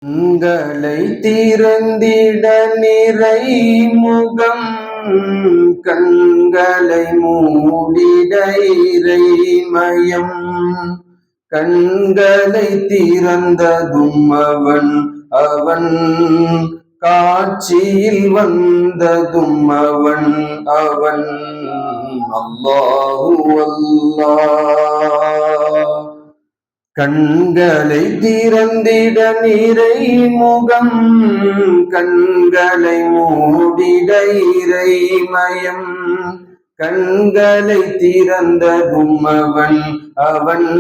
கண்களை திறந்திட நிறை முகம், கண்களை மூடிட இறைமயம். கண்களை திறந்ததும் அவன் அவன் காட்சியில் வந்ததும் அவன் அவன் அல்லாஹு அல்லாஹ். கண்களை திறந்திட நிறை முகம், கண்களை மூடிட இறைமயம். கண்களை திறந்ததும் அவன் அவன்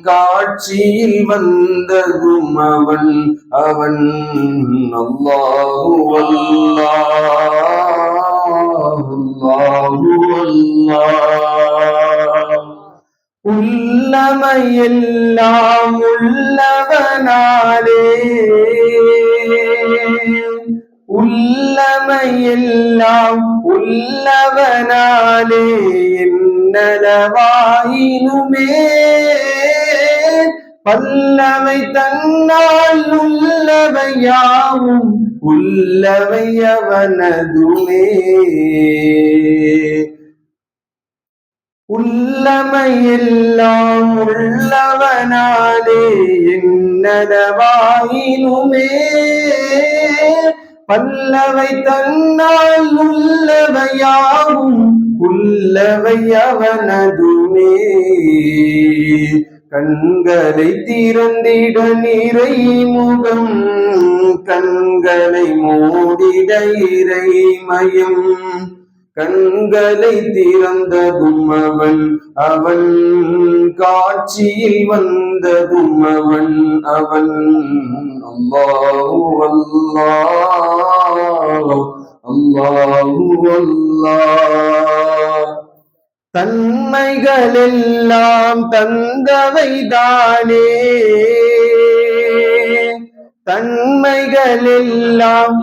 காட்சியில் வந்ததும் அவன் அவன் அல்லாஹு அல்லாஹ் அல்லாஹு அல்லாஹ். உள்ளமையெல்லாம் உள்ளவனாலே, உள்ளமையெல்லாம் உள்ளவனாலே என்னளவாயினுமே பல்லவை தன்னால் உள்ளவையாவும் உள்ளவை அவனதுமே. உள்ளமையெல்லாம் உள்ளவனாலே என்னளவாயினுமே பல்லவை தன்னால் உள்ளவையாவும் உள்ளவை அவனதுமே. கண்களை திறந்திட நிறை முகம், கண்களை மூடிட இறைமயம். கண்களை திறந்ததும் அவன் அவன் காட்சியில் வந்ததும் அவன் அவன் அல்லாஹு அல்லாஹ் அல்லாஹு அல்லாஹ். தன்மைகள் எல்லாம் தந்தவைதானே, தன்மைகள் எல்லாம்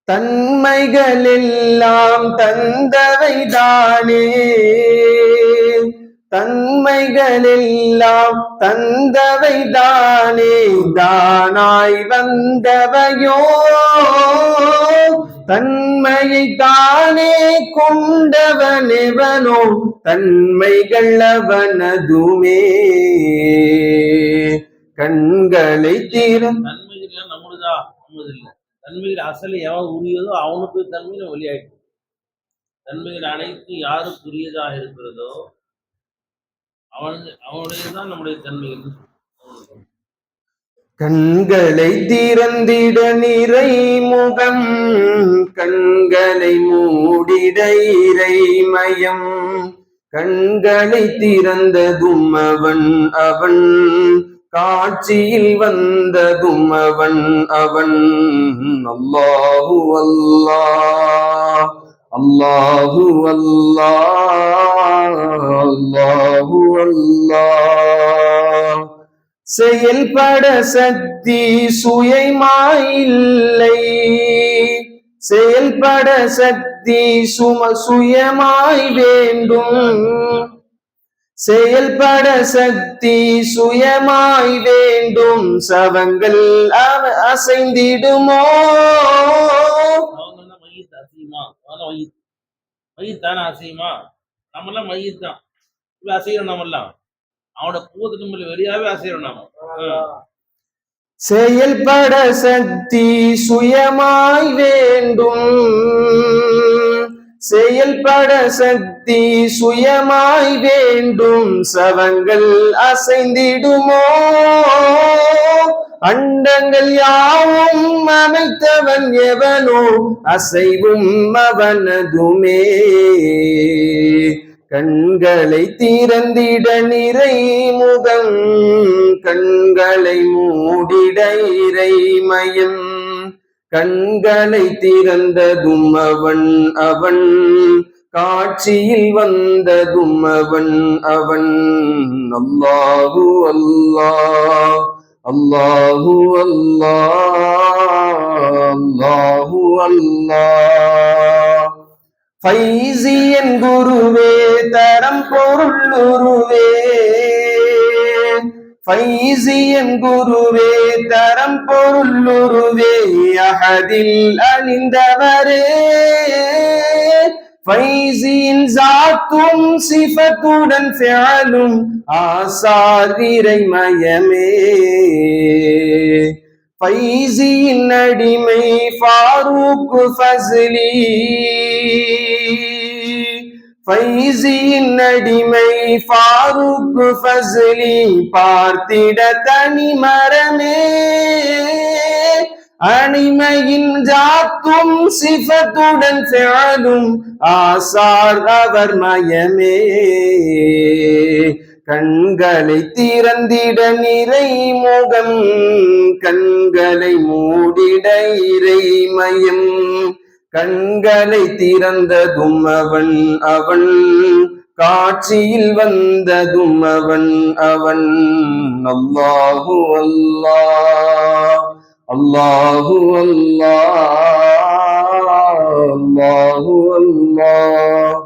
தன்மைகள் எல்லாம் தந்தவைதானே, தன்மைகள் எல்லாம் தந்தவைதானே. தானாய் வந்தவையோ தன்மையை தானே கொண்டவனெவனோ தன்மைகள் அவனதுமே. கண்களை தீரம் நம்மளுதா நம்மதில்லை. தன்மையில் அசலை எவன் உரியதோ அவனுக்கு தன்மையில வெளியாயிட்டு, தன்மையில் அனைத்து யாருக்கு உரியதாக இருக்கிறதோ அவனுடையதான் நம்முடைய தன்மைகள். கண்களை திறந்திட நிறை முகம், கண்களை மூடிட இறைமயம். கண்களை திறந்ததும் அவன் அவன் காட்சியில் வந்ததும் அவன் அவன் அல்லாஹு அல்லாஹ் அல்லாஹு அல்லாஹ் அல்லாஹு அல்லாஹ். செயல்பட சக்தி சுயமாயில்லை, செயல்பட சக்தி சுயமாய் வேண்டும். செயல்பட சக்தி சுயமாய் வேண்டும், சவங்கள் அசைந்திடுமோ. மையத்தான அசையுமா? நம்மெல்லாம் மையத்தான் அசைகிறோம். நம்மெல்லாம் அவனோட கூத்துக்கு வெளியாவே அசைகிறோம் நாம. செயல்பட சக்தி சுயமாய் வேண்டும், செயல்பட சக்தி சுயமாய் வேண்டும், சவங்கள் அசைந்திடுமோ. அண்டங்கள் யாவும் அமைத்தவன் எவனோ அசைவும் அவனதுமே. கண்களை திறந்திட நிறை முகம், கண்களை மூடிட இறைமயம். கண்களை திறந்ததும் அவன் அவன் காட்சியில் வந்ததும் அவன் அவன் அல்லாஹு அல்லாஹ் அல்லாஹு அல்லாஹ் அல்லாஹு அல்லாஹ். ஃபைசியன் குருவே தரம் பொருளுருவே, ஃபைசியன் குருவே தரம் பொருளுருவே அஹதில் அணிந்தவரே ஃபைசியின் ஜாத்தும் சிஃபத்துடன் ஃபிஅலும் ஆசார் இறைமயமே ஃபைசியின் அடிமை ஃபாரூக் ஃபஸ்லி ஃபைசியின் அடிமை ஃபாரூக் ஃபஸ்லி பார்த்திட தனிமரமே அணிமையின் ஜாத்தும் சிஃபத்துடன் ஃபிஅலும் ஆசார் அவர் மயமே கண்களை திறந்திட நிறை முகம் கண்களை மூடிட இறைமயம் கண்களை திறந்ததும் அவன் அவன் காட்சியில் வந்ததும் அவன் அவன் அல்லாஹு அல்லாஹ் அல்லாஹு அல்லாஹ் அல்லாஹு அல்லாஹ்